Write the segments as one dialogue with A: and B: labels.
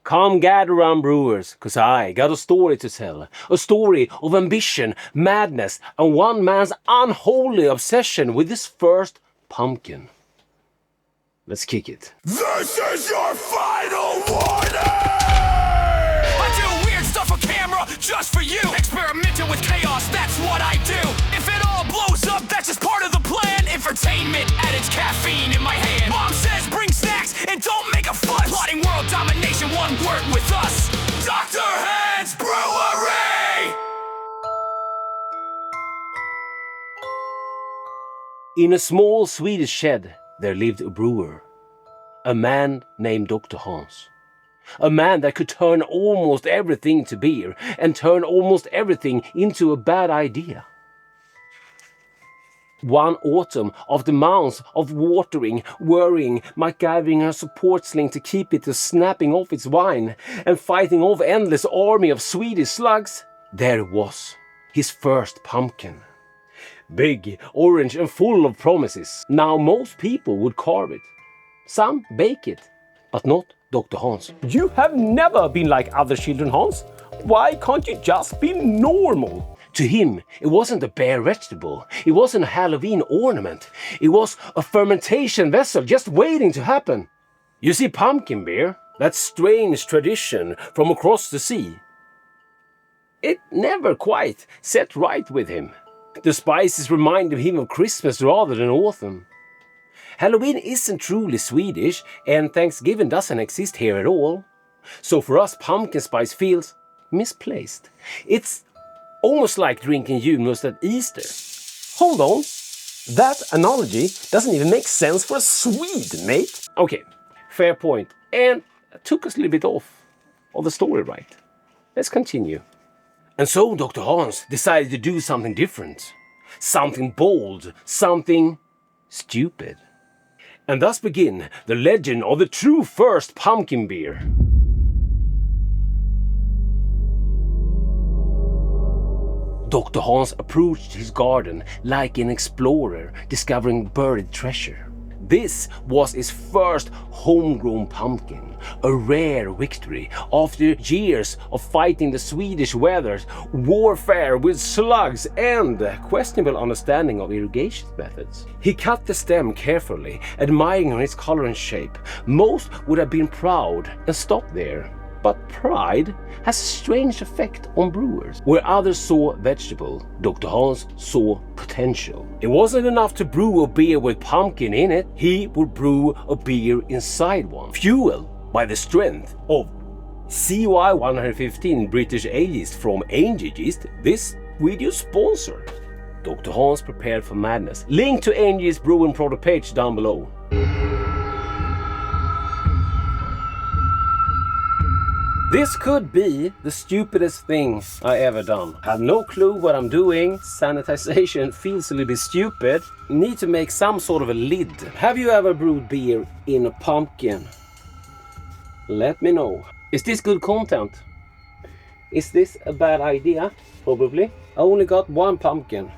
A: Come gather round, brewers, 'cause I got a story to tell. A story of ambition, madness, and one man's unholy obsession with his first pumpkin. Let's kick it.
B: This is your final warning! I do weird stuff on camera just for you. Experimenting with chaos, that's what I do. If it all blows up, that's just part of the plan. Entertainment at its caffeine in my hand. Mom says bring snacks and don't make a fuss. Plotting world domination, one word with us. Dr. Hands Brewery!
A: In a small Swedish shed, there lived a brewer. A man named Dr. Hans. A man that could turn almost everything to beer and turn almost everything into a bad idea. One autumn, after months of watering, worrying, MacGyvering her support sling to keep it to snapping off its wine and fighting off endless army of Swedish slugs, there it was, his first pumpkin. Big, orange and full of promises. Now most people would carve it. Some bake it, but not Dr. Hans. You have never been like other children, Hans. Why can't you just be normal? To him, it wasn't a bare vegetable. It wasn't a Halloween ornament. It was a fermentation vessel just waiting to happen. You see, pumpkin beer, that strange tradition from across the sea, it never quite set right with him. The spices reminded him of Christmas rather than autumn. Halloween isn't truly Swedish, and Thanksgiving doesn't exist here at all. So for us, pumpkin spice feels misplaced. It's almost like drinking Julmust at Easter. Hold on, that analogy doesn't even make sense for a Swede, mate. Okay, fair point, and took us a little bit off of the story, right? Let's continue. And so Dr. Hans decided to do something different, something bold, something stupid. And thus begin the legend of the true first pumpkin beer. Dr. Hans approached his garden like an explorer discovering buried treasure. This was his first homegrown pumpkin, a rare victory after years of fighting the Swedish weather, warfare with slugs, and questionable understanding of irrigation methods. He cut the stem carefully, admiring its color and shape. Most would have been proud and stopped there. But pride has a strange effect on brewers. Where others saw vegetable, Dr. Hans saw potential. It wasn't enough to brew a beer with pumpkin in it. He would brew a beer inside one, fueled by the strength of CY 115 British Ale Yeast from Angel Yeast, this video sponsor. Dr. Hans prepared for madness. Link to Angel Yeast brewing product page down below. This could be the stupidest thing I ever done. I have no clue what I'm doing. Sanitization feels a little bit stupid. Need to make some sort of a lid. Have you ever brewed beer in a pumpkin? Let me know. Is this good content? Is this a bad idea? Probably. I only got one pumpkin.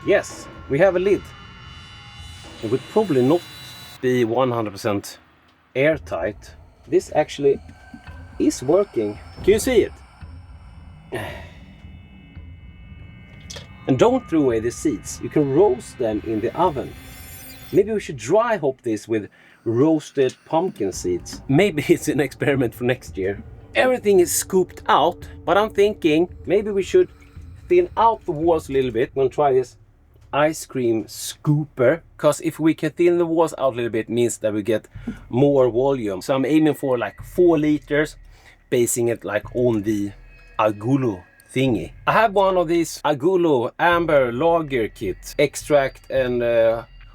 A: Yes, we have a lid. It would probably not be 100% airtight. This actually is working. Can you see it? And don't throw away the seeds. You can roast them in the oven. Maybe we should dry hop this with roasted pumpkin seeds. Maybe it's an experiment for next year. Everything is scooped out, but I'm thinking maybe we should thin out the walls a little bit. I'm gonna try this ice cream scooper, because if we can thin the walls out a little bit, means that we get more volume. So I'm aiming for like 4 liters, basing it like on the Agulo thingy. I have one of these Agulo amber lager kits, extract and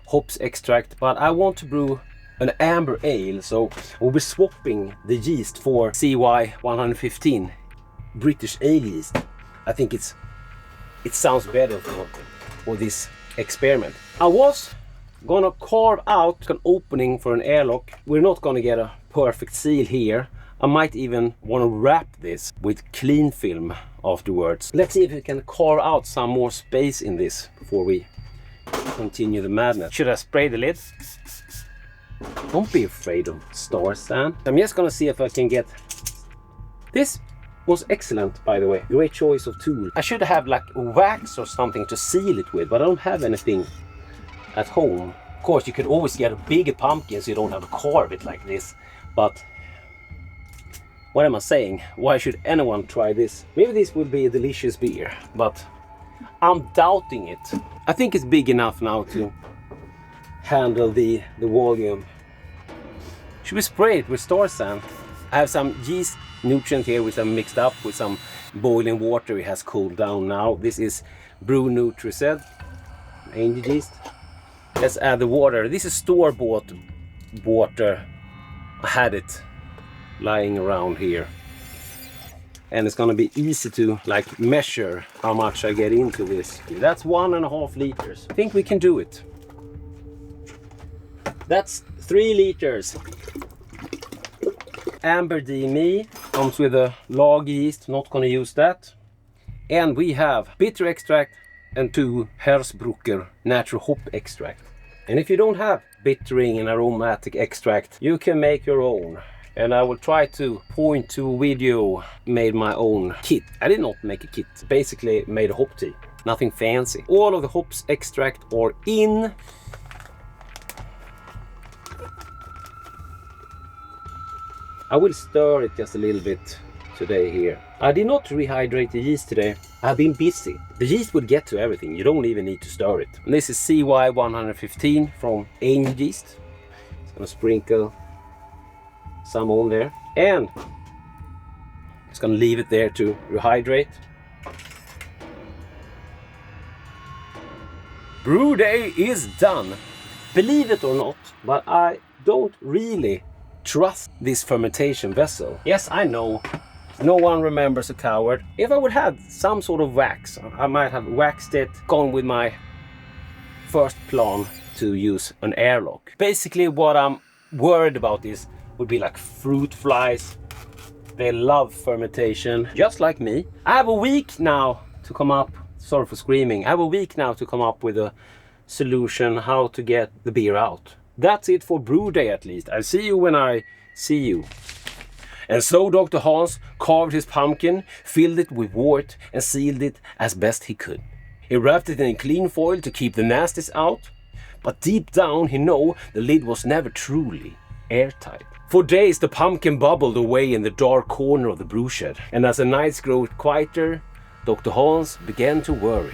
A: hops extract, but I want to brew an amber ale, so we'll be swapping the yeast for CY 115 British Ale Yeast. I think it sounds better for this experiment. I was gonna carve out an opening for an airlock. We're not gonna get a perfect seal here. I might even want to wrap this with clean film afterwards. Let's see if we can carve out some more space in this before we continue the madness. Should I spray the lid? Don't be afraid of stars, Stan. I'm just gonna see if I can get... This was excellent, by the way. Great choice of tool. I should have like wax or something to seal it with, but I don't have anything at home. Of course, you could always get a bigger pumpkin so you don't have to carve it like this. But what am I saying? Why should anyone try this? Maybe this would be a delicious beer, but I'm doubting it. I think it's big enough now to handle the volume. Should we spray it with star sand? I have some yeast nutrient here which I mixed up with some boiling water. It has cooled down now. This is Brew Nutricet, Angel Yeast. Let's add the water. This is store-bought water. I had it lying around here. And it's gonna be easy to like measure how much I get into this. That's 1.5 liters. I think we can do it. That's 3 liters. Amber DME comes with a log yeast, not gonna use that. And we have bitter extract and 2 Hersbrucker natural hop extract. And if you don't have bittering and aromatic extract, you can make your own. And I will try to point to a video, made my own kit. I did not make a kit, basically made a hop tea, nothing fancy. All of the hops extract are in. I will stir it just a little bit today here. I did not rehydrate the yeast today. I've been busy. The yeast would get to everything. You don't even need to stir it. And this is CY 115 from Angel Yeast. Just gonna sprinkle some on there. And just gonna leave it there to rehydrate. Brew day is done. Believe it or not, but I don't really trust this fermentation vessel. Yes, I know, no one remembers a coward. If I would have some sort of wax, I might have waxed it, gone with my first plan to use an airlock. Basically what I'm worried about is would be like fruit flies. They love fermentation, just like me. I have a week now to come up, sorry for screaming, I have a week now to come up with a solution how to get the beer out. That's it for brew day at least. I'll see you when I see you. And so Dr. Hans carved his pumpkin, filled it with wort and sealed it as best he could. He wrapped it in clean foil to keep the nasties out, but deep down he knew the lid was never truly airtight. For days the pumpkin bubbled away in the dark corner of the brew shed, and as the nights grew quieter, Dr. Hans began to worry.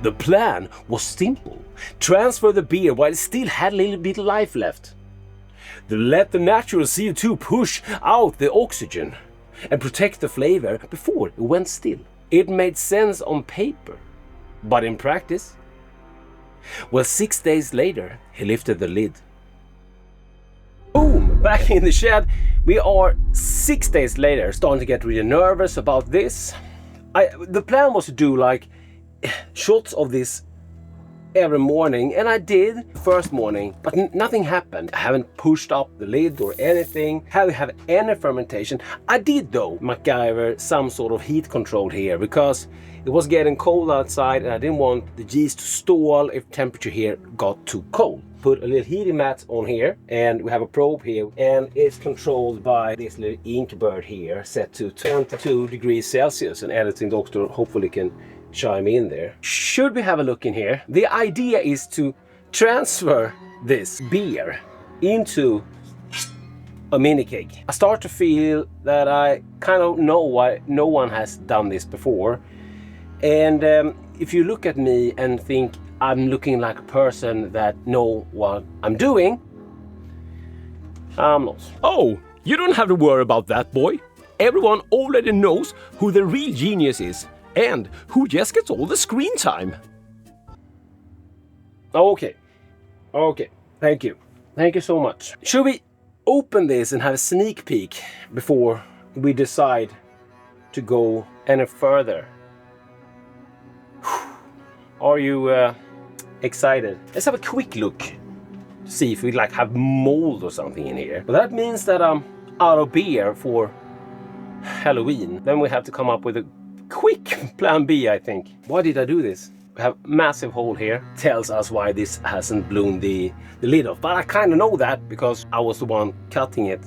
A: The plan was simple. Transfer the beer while it still had a little bit of life left. Let the natural CO2 push out the oxygen and protect the flavor before it went still. It made sense on paper, but in practice? Well, 6 days later, he lifted the lid. Boom! Back in the shed. We are 6 days later, starting to get really nervous about this. The plan was to do like shots of this every morning, and I did first morning, but nothing happened. I haven't pushed up the lid or anything. Haven't had any fermentation. I did though MacGyver some sort of heat control here because it was getting cold outside and I didn't want the yeast to stall if temperature here got too cold. Put a little heating mat on here, and we have a probe here, and it's controlled by this little ink bird here set to 22 degrees Celsius, and editing doctor hopefully can chime in there. Should we have a look in here? The idea is to transfer this beer into a mini keg. I start to feel that I kind of know why no one has done this before. And if you look at me and think I'm looking like a person that know what I'm doing, I'm not. Oh, you don't have to worry about that, boy. Everyone already knows who the real genius is and who just gets all the screen time. Okay. Okay. Thank you. Thank you so much. Should we open this and have a sneak peek before we decide to go any further? Are you excited? Let's have a quick look to see if we like have mold or something in here. But that means that I'm out of beer for Halloween. Then we have to come up with a quick plan B, I think. Why did I do this? We have massive hole here. Tells us why this hasn't blown the lid off. But I kind of know that because I was the one cutting it.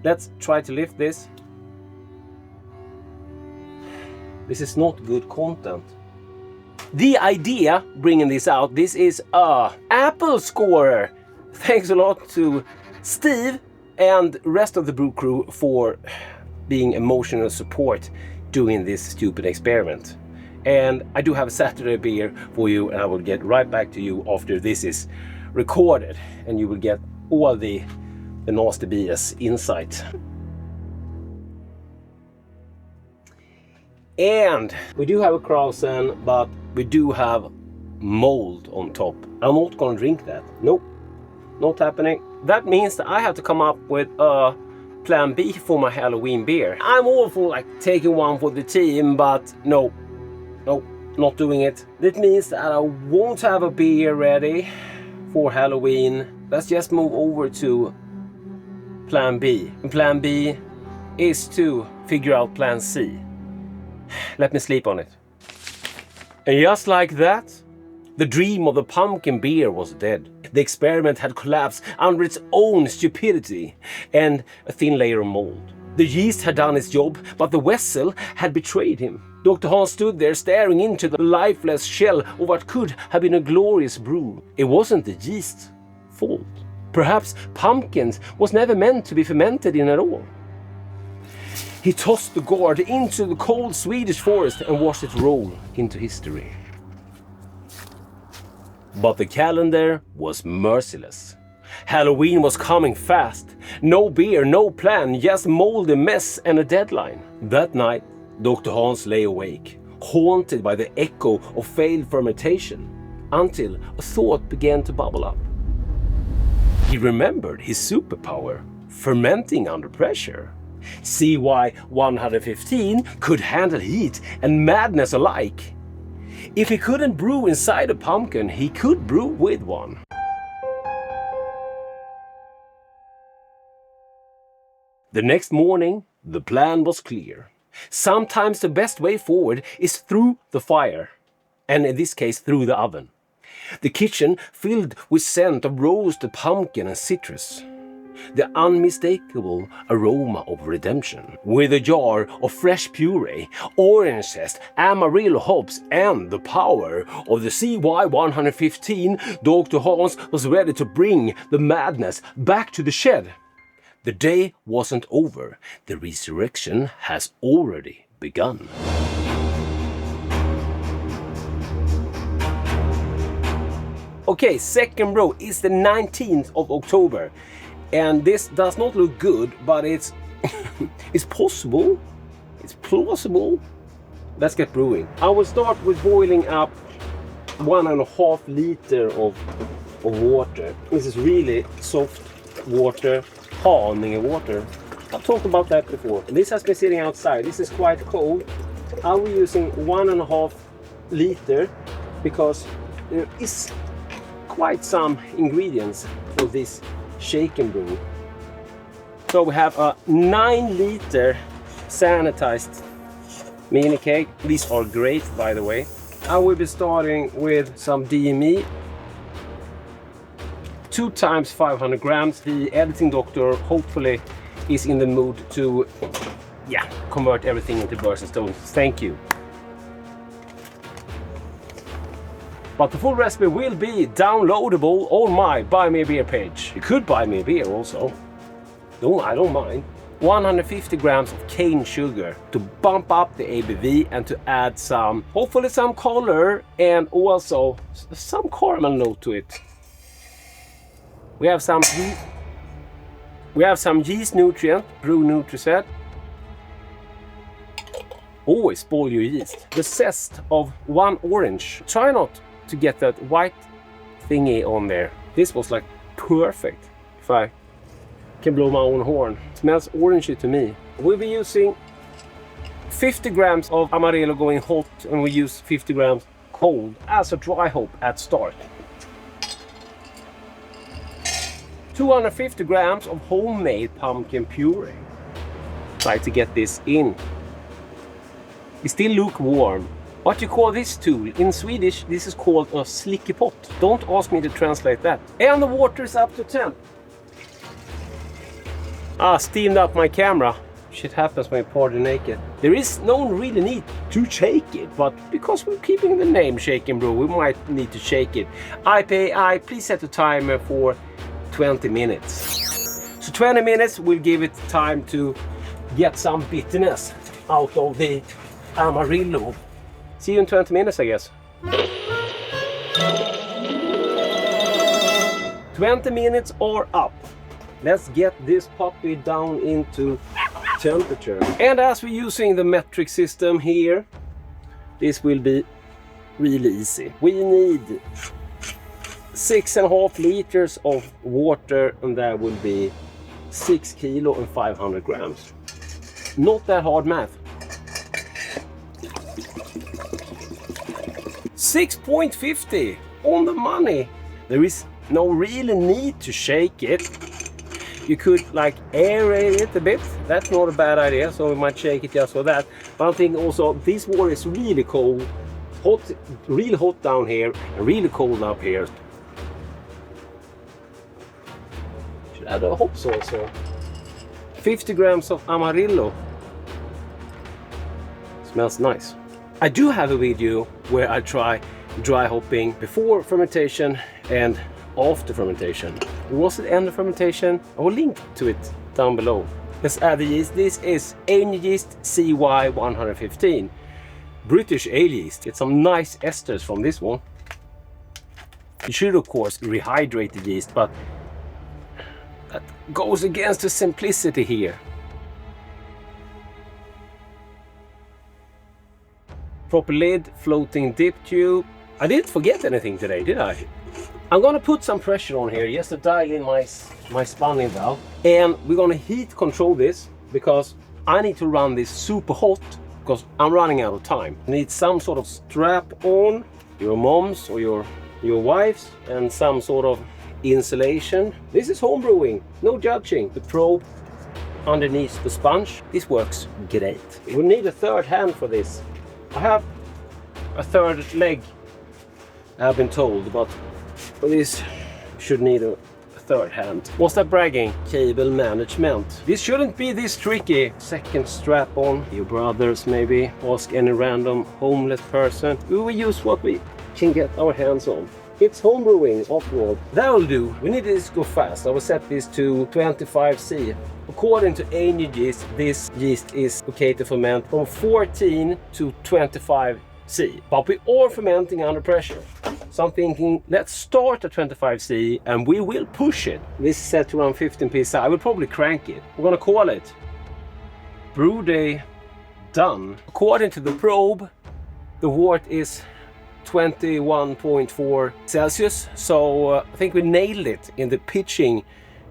A: Let's try to lift this. This is not good content. The idea bringing this out, this is a apple scorer. Thanks a lot to Steve and rest of the brew crew for being emotional support doing this stupid experiment. And I do have a Saturday beer for you, and I will get right back to you after this is recorded, and you will get all the nasty BS insight. And we do have a Krausen, but we do have mold on top. I'm not gonna drink that. Nope, not happening. That means that I have to come up with a plan B for my Halloween beer. I'm all for like taking one for the team, but no, not doing it. That means that I won't have a beer ready for Halloween. Let's just move over to plan B. And plan B is to figure out plan C. Let me sleep on it. And just like that, the dream of the pumpkin beer was dead. The experiment had collapsed under its own stupidity and a thin layer of mold. The yeast had done its job, but the vessel had betrayed him. Dr. Hans stood there staring into the lifeless shell of what could have been a glorious brew. It wasn't the yeast's fault. Perhaps pumpkins was never meant to be fermented in at all. He tossed the gourd into the cold Swedish forest and watched it roll into history. But the calendar was merciless. Halloween was coming fast. No beer, no plan, just moldy mess and a deadline. That night, Dr. Hans lay awake, haunted by the echo of failed fermentation, until a thought began to bubble up. He remembered his superpower, fermenting under pressure. CY 115 could handle heat and madness alike. If he couldn't brew inside a pumpkin, he could brew with one. The next morning, the plan was clear. Sometimes the best way forward is through the fire, and in this case through the oven. The kitchen filled with scent of roasted pumpkin and citrus. The unmistakable aroma of redemption, with a jar of fresh puree, orange zest, Amarillo hops, and the power of the CY 115, Dr. Hans was ready to bring the madness back to the shed. The day wasn't over. The resurrection has already begun. Okay, second brew is the 19th of October. And this does not look good, but it's it's possible. It's plausible. Let's get brewing. I will start with boiling up 1.5 liter of water. This is really soft water, honey water. I've talked about that before. This has been sitting outside. This is quite cold. I will using 1.5 liter because there is quite some ingredients for this shake and brew. So we have a 9 liter sanitized mini cake. These are great, by the way. I will be starting with some DME. 2 times 500 grams. The editing doctor hopefully is in the mood to convert everything into burrs and stones. Thank you. But the full recipe will be downloadable on my Buy Me a Beer page. You could buy me a beer also. No, I don't mind. 150 grams of cane sugar to bump up the ABV and to add some, hopefully some color and also some caramel note to it. We have some yeast nutrient, Brew Nutriset. Always spoil your yeast. The zest of 1 orange. Try not to get that white thingy on there. This was like perfect. If I can blow my own horn. It smells orangey to me. We'll be using 50 grams of Amarillo going hot, and we use 50 grams cold as a dry hop at start. 250 grams of homemade pumpkin puree. Try to get this in. It's still lukewarm. What you call this tool? In Swedish, this is called a slicky pot. Don't ask me to translate that. And the water is up to temp. Steamed up my camera. Shit happens when you party naked. There is no really need to shake it, but because we're keeping the name Shake and Brew, we might need to shake it. IPA, please set the timer for 20 minutes. So 20 minutes will give it time to get some bitterness out of the Amarillo. See you in 20 minutes, I guess. 20 minutes or up. Let's get this puppy down into temperature. And as we're using the metric system here, this will be really easy. We need 6.5 liters of water, and that will be 6 kilo and 500 grams. Not that hard math. 6.50 on the money. There is no really need to shake it. You could like aerate it a bit. That's not a bad idea, so we might shake it just for that. But I think also this water is really cold, hot, really hot down here and really cold up here. Should add the hops also. 50 grams of Amarillo. Smells nice. I do have a video where I try dry hopping before fermentation and after fermentation. Was it end of fermentation? I will link to it down below. Let's add the yeast. This is Angel Yeast CY115. British ale yeast. Get some nice esters from this one. You should of course rehydrate the yeast, but that goes against the simplicity here. Proper lid, floating dip tube. I didn't forget anything today, did I? I'm gonna put some pressure on here just to dial in my spanning valve. And we're gonna heat control this because I need to run this super hot because I'm running out of time. You need some sort of strap on, your mom's or your wife's, and some sort of insulation. This is home brewing, no judging. The probe underneath the sponge. This works great. We need a third hand for this. I have a third leg, I've been told, but this should need a third hand. Was that bragging? Cable management. This shouldn't be this tricky. Second strap on. Your brothers maybe. Ask any random homeless person. We will use what we can get our hands on. It's home brewing after all. That'll do. We need this to go fast. I will set this to 25C. According to Angel Yeast, this yeast is okay to ferment from 14 to 25C. But we are fermenting under pressure. So I'm thinking, let's start at 25C and we will push it. This is set to around 15 psi. I will probably crank it. We're gonna call it Brew Day done. According to the probe, the wort is 21.4 Celsius. So I think we nailed it in the pitching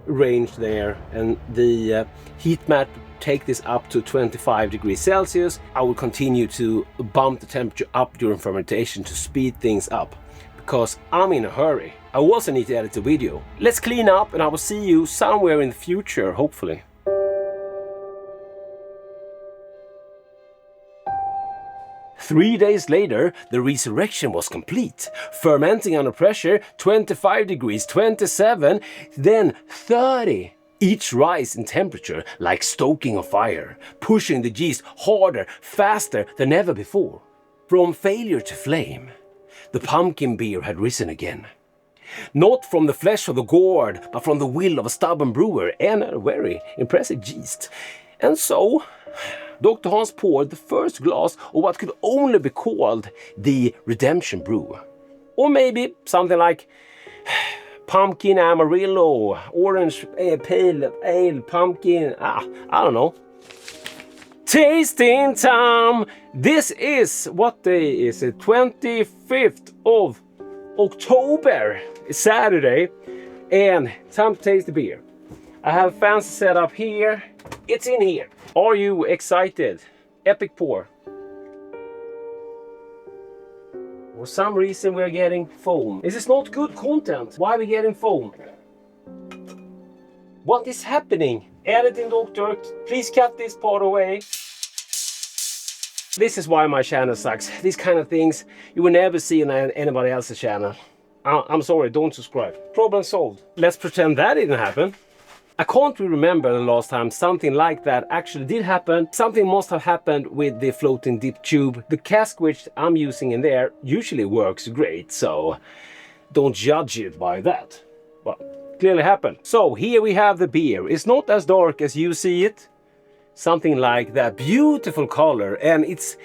A: range there, and the heat mat take this up to 25 degrees Celsius. I will continue to bump the temperature up during fermentation to speed things up because I'm in a hurry. I also need to edit the video. Let's clean up and I will see you somewhere in the future, hopefully. Three days later, the resurrection was complete. Fermenting under pressure, 25 degrees, 27, then 30. Each rise in temperature like stoking a fire, pushing the yeast harder, faster than ever before. From failure to flame, the pumpkin beer had risen again. Not from the flesh of the gourd, but from the will of a stubborn brewer and a very impressive yeast. And so, Dr. Hans poured the first glass of what could only be called the redemption brew. Or maybe something like pumpkin Amarillo, orange pale ale, pumpkin, I don't know. Tasting time! This is, what day is it? 25th of October. It's Saturday and time to taste the beer. I have a fancy setup here. It's in here. Are you excited? Epic pour. For some reason we're getting foam. This is not good content. Why are we getting foam? What is happening? Editing doctor, please cut this part away. This is why my channel sucks. These kind of things you will never see on anybody else's channel. I'm sorry, don't subscribe. Problem solved. Let's pretend that didn't happen. I can't really remember the last time something like that actually did happen. Something must have happened with the floating dip tube. The cask which I'm using in there usually works great, so don't judge it by that. But clearly happened. So here we have the beer. It's not as dark as you see it. Something like that. Beautiful color, and it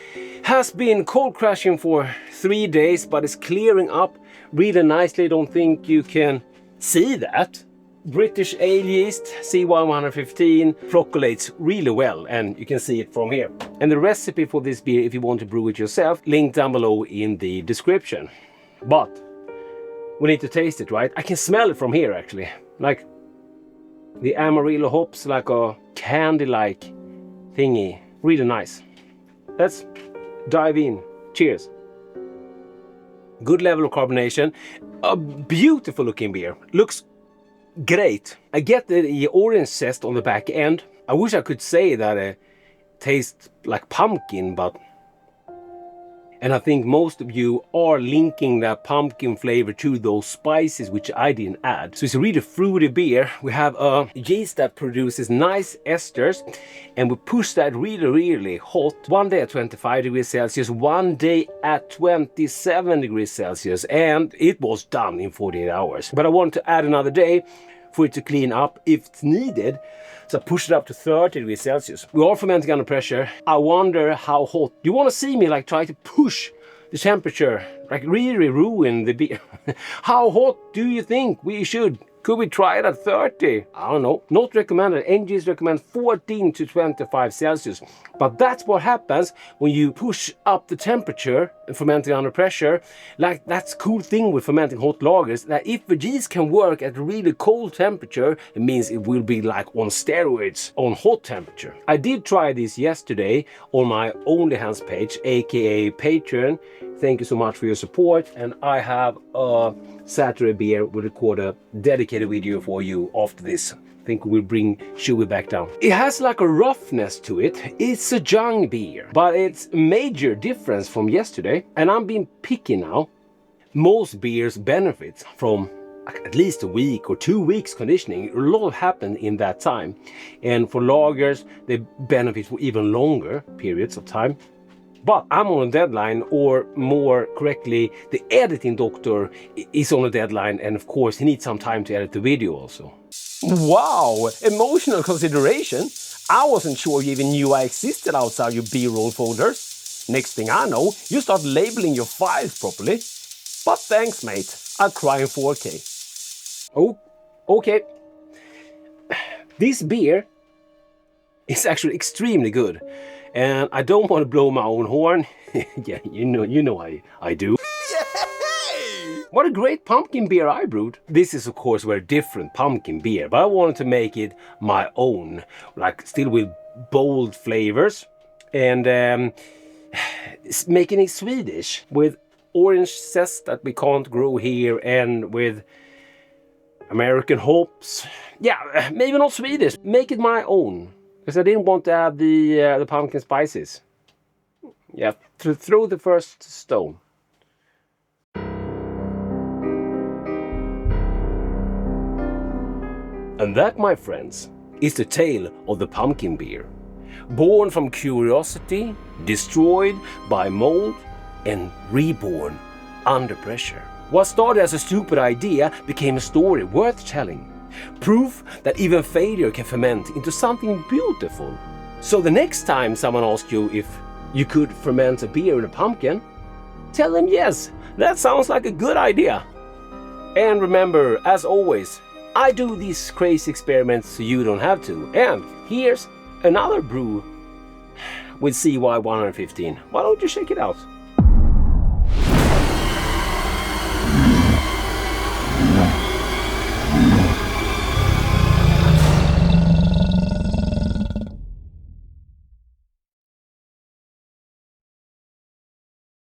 A: has been cold crashing for 3 days, but it's clearing up really nicely. Don't think you can see that. British ale yeast, C115, percolates really well, and you can see it from here. And the recipe for this beer, if you want to brew it yourself, linked down below in the description. But we need to taste it, right? I can smell it from here actually. Like the Amarillo hops, like a candy-like thingy. Really nice. Let's dive in. Cheers. Good level of carbonation. A beautiful looking beer. Looks great. I get the orange zest on the back end. I wish I could say that it tastes like pumpkin, but... And I think most of you are linking that pumpkin flavor to those spices, which I didn't add. So it's a really fruity beer. We have a yeast that produces nice esters, and we push that really hot. One day at 25 degrees Celsius, one day at 27 degrees Celsius, and it was done in 48 hours. But I want to add another day for it to clean up if it's needed. So I push it up to 30 degrees Celsius. We are fermenting under pressure. I wonder how hot. You want to see me like try to push the temperature, like really ruin the beer. How hot do you think we should? Could we try it at 30? I don't know. Not recommended. Angel Yeast recommends 14 to 25 Celsius. But that's what happens when you push up the temperature and fermenting under pressure. Like, that's cool thing with fermenting hot lagers, that if the yeast can work at a really cold temperature, it means it will be like on steroids on hot temperature. I did try this yesterday on my OnlyHands page, aka Patreon. Thank you so much for your support, and I have a Saturday beer. We'll record a dedicated video for you after this. I think we'll bring Chewy back down. It has like a roughness to it. It's a young beer, but it's a major difference from yesterday. And I'm being picky now. Most beers benefit from at least a week or 2 weeks conditioning. A lot happened in that time. And for lagers, they benefit for even longer periods of time. But I'm on a deadline, or more correctly, the editing doctor is on a deadline, and of course he needs some time to edit the video also. Wow, emotional consideration. I wasn't sure you even knew I existed outside your B-roll folders. Next thing I know, you start labeling your files properly. But thanks, mate. I'll cry in 4K. Oh, okay. This beer is actually extremely good. And I don't want to blow my own horn. Yeah, you know I do. Yay! What a great pumpkin beer I brewed. This is of course a very different pumpkin beer, but I wanted to make it my own, like still with bold flavors, and making it Swedish with orange zest that we can't grow here, and with American hops. Yeah, maybe not Swedish. Make it my own. Because I didn't want to add the pumpkin spices. Yeah, throw the first stone. And that, my friends, is the tale of the pumpkin beer. Born from curiosity, destroyed by mold, and reborn under pressure. What started as a stupid idea became a story worth telling. Proof that even failure can ferment into something beautiful. So the next time someone asks you if you could ferment a beer in a pumpkin, tell them yes, that sounds like a good idea. And remember, as always, I do these crazy experiments so you don't have to. And here's another brew with CY115. Why don't you check it out?